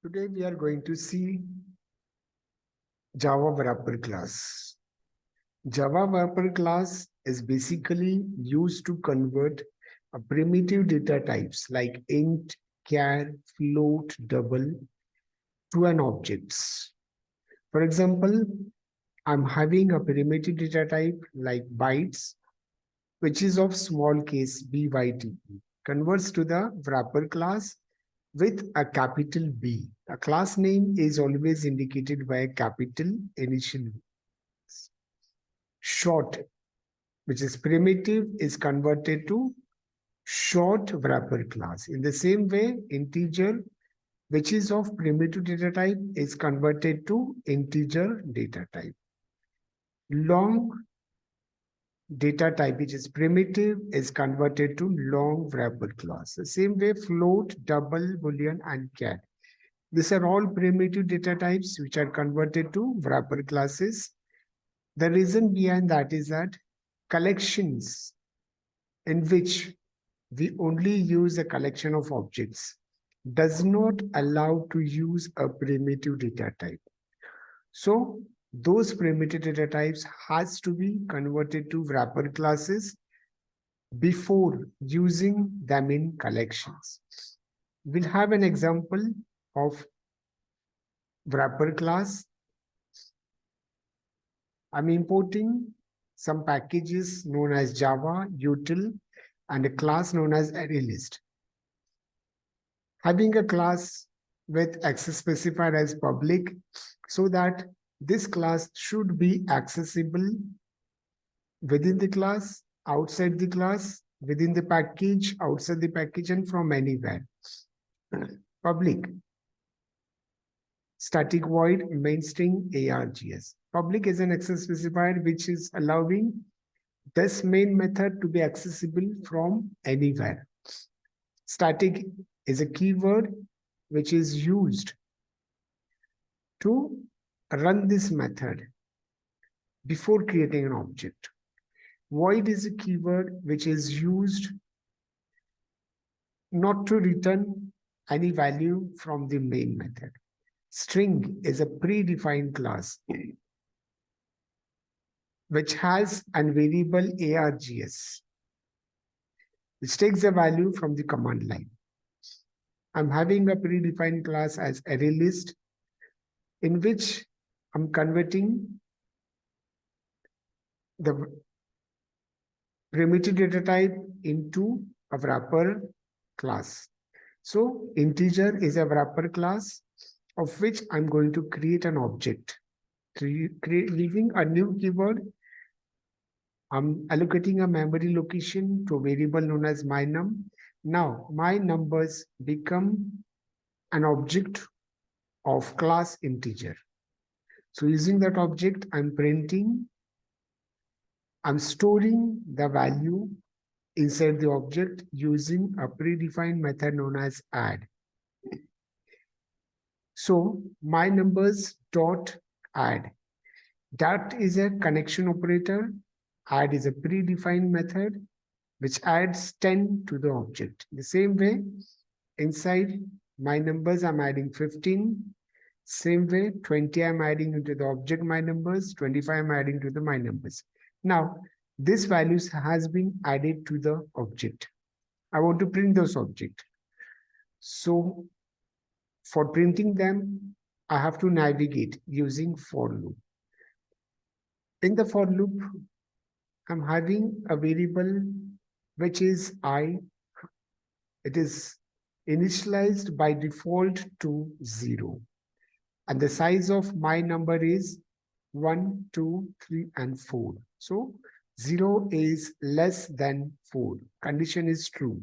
Today we are going to see Java wrapper class. Java wrapper class is basically used to convert a primitive data types like int, char, float, double to an objects. For example, I'm having a primitive data type like bytes, which is of small case byte, converts to the wrapper class with a capital B. A class name is always indicated by a capital initial. Short, which is primitive, is converted to short wrapper class. In the same way, integer, which is of primitive data type, is converted to integer data type. Long data type, which is primitive, is converted to long wrapper class. The same way, float, double, boolean, and char. These are all primitive data types which are converted to wrapper classes. The reason behind that is that collections in which we only use a collection of objects does not allow to use a primitive data type. So those primitive data types has to be converted to wrapper classes before using them in collections. We'll have an example of wrapper class. I'm importing some packages known as Java, util, and a class known as ArrayList. Having a class with access specified as public so that this class should be accessible within the class, outside the class, within the package, outside the package, and from anywhere. Public. Static void main string args. Public is an access specifier which is allowing this main method to be accessible from anywhere. Static is a keyword which is used to run this method before creating an object. Void is a keyword which is used not to return any value from the main method. String is a predefined class which has a variable args, which takes the value from the command line. I'm having a predefined class as ArrayList, in which I'm converting the primitive data type into a wrapper class. So integer is a wrapper class of which I'm going to create an object. Leaving a new keyword, I'm allocating a memory location to a variable known as mynum. Now my numbers become an object of class integer. So using that object, I'm storing the value inside the object using a predefined method known as add. So my numbers dot add. That is a connection operator. Add is a predefined method which adds 10 to the object. The same way, inside my numbers, I'm adding 15. Same way, 20 I'm adding into the object my numbers, 25 I'm adding to the my numbers. Now, this values has been added to the object. I want to print those objects. So for printing them, I have to navigate using for loop. In the for loop, I'm having a variable which is I. It is initialized by default to 0. And the size of my number is 1, 2, 3, and 4. So 0 is less than 4. Condition is true.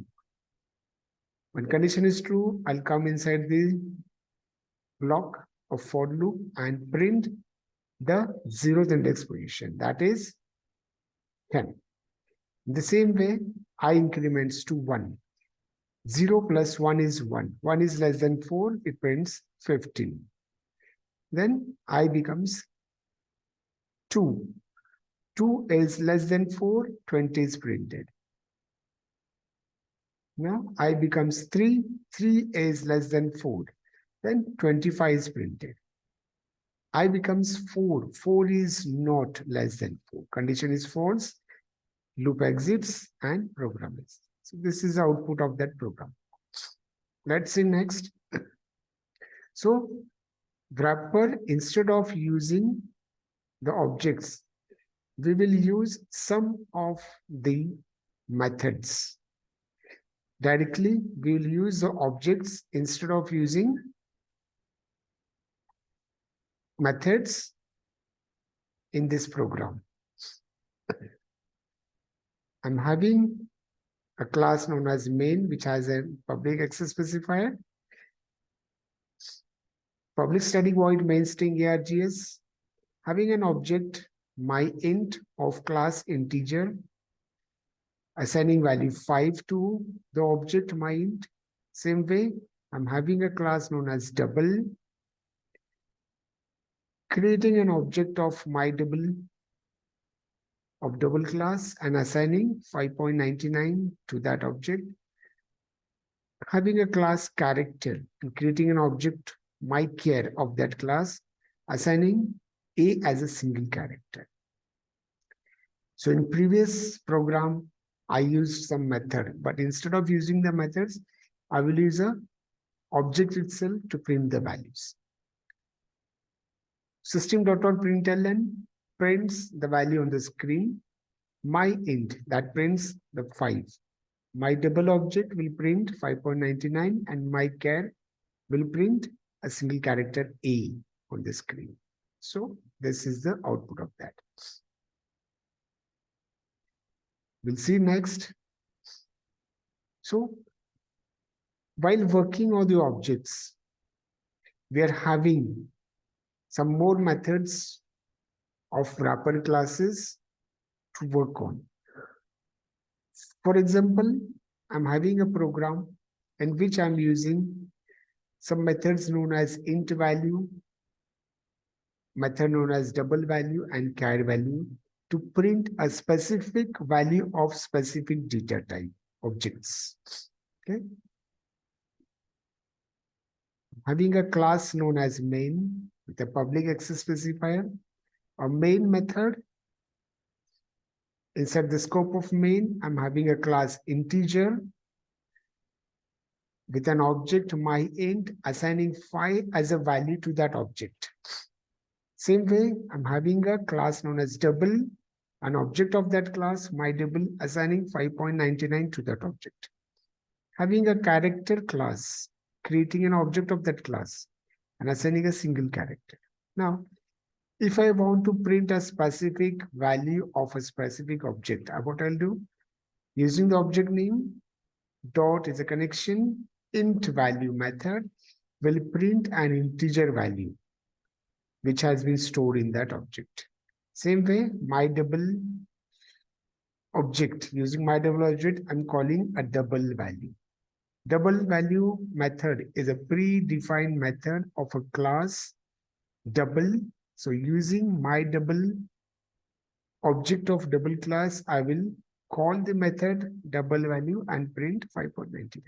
When condition is true, I'll come inside the block of for loop and print the 0th index position. That is 10. In the same way, I increments to 1. 0 plus 1 is 1. 1 is less than 4, it prints 15. Then I becomes 2. 2 is less than 4, 20 is printed. Now I becomes 3, 3 is less than 4. Then 25 is printed. I becomes 4. 4 is not less than 4. Condition is false. Loop exits and program is. So this is the output of that program. Let's see next. So wrapper, instead of using the objects, we will use some of the methods. Directly, we will use the objects instead of using methods in this program. I'm having a class known as main, which has a public access specifier. Public static void main string args, having an object myInt of class integer, assigning value 5 to the object myInt. Same way, I'm having a class known as double, creating an object of mydouble of double class and assigning 5.99 to that object. Having a class character and creating an object myChar of that class, assigning A as a single character. So in previous program, I used some method, but instead of using the methods, I will use a object itself to print the values. System.out.println prints the value on the screen. myInt, that prints the 5. My double object will print 5.99 and myChar will print a single character A on the screen. So this is the output of that. We'll see next. So while working on the objects, we are having some more methods of wrapper classes to work on. For example, I'm having a program in which I'm using some methods known as int value, method known as double value and char value to print a specific value of specific data type objects. Okay. Having a class known as main with a public access specifier, a main method. Inside the scope of main, I'm having a class integer with an object myInt, assigning 5 as a value to that object. Same way, I'm having a class known as double, an object of that class, mydouble, assigning 5.99 to that object. Having a character class, creating an object of that class and assigning a single character. Now, if I want to print a specific value of a specific object, what I'll do, using the object name, dot is a connection, int value method will print an integer value which has been stored in that object. Same way, mydouble object, using mydouble object, I'm calling a double value. Double value method is a predefined method of a class double. So using mydouble object of double class, I will call the method double value and print 5.99.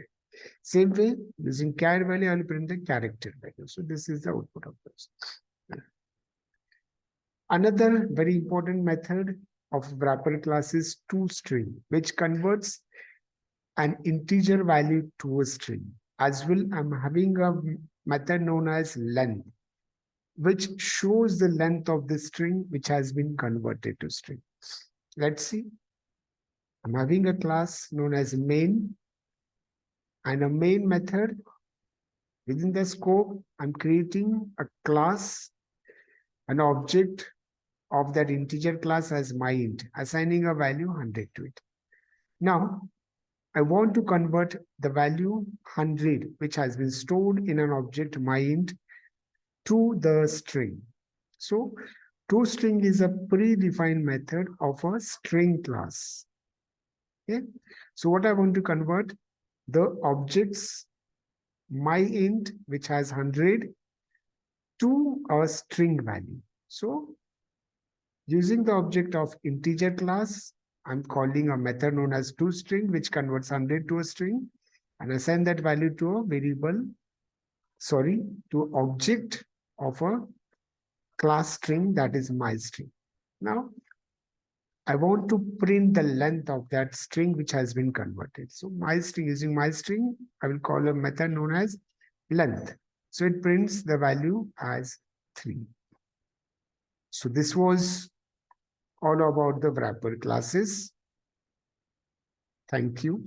Same way, using char value, I will print the character value. So this is the output of this. Another very important method of wrapper class is toString, which converts an integer value to a string. As well, I'm having a method known as length, which shows the length of the string which has been converted to string. Let's see. I'm having a class known as main and a main method. Within the scope, I'm creating a class, an object of that integer class as myInt, assigning a value 100 to it. Now, I want to convert the value 100, which has been stored in an object myInt, to the string. So, toString is a predefined method of a string class. Okay. So, what I want to convert the objects myInt, which has 100, to a string value. So, using the object of integer class, I'm calling a method known as toString, which converts 100 to a string and assign that value to a variable sorry, to object of a class string, that is my string. Now, I want to print the length of that string which has been converted. So my string, using my string, I will call a method known as length. So it prints the value as 3. So this was all about the wrapper classes. Thank you.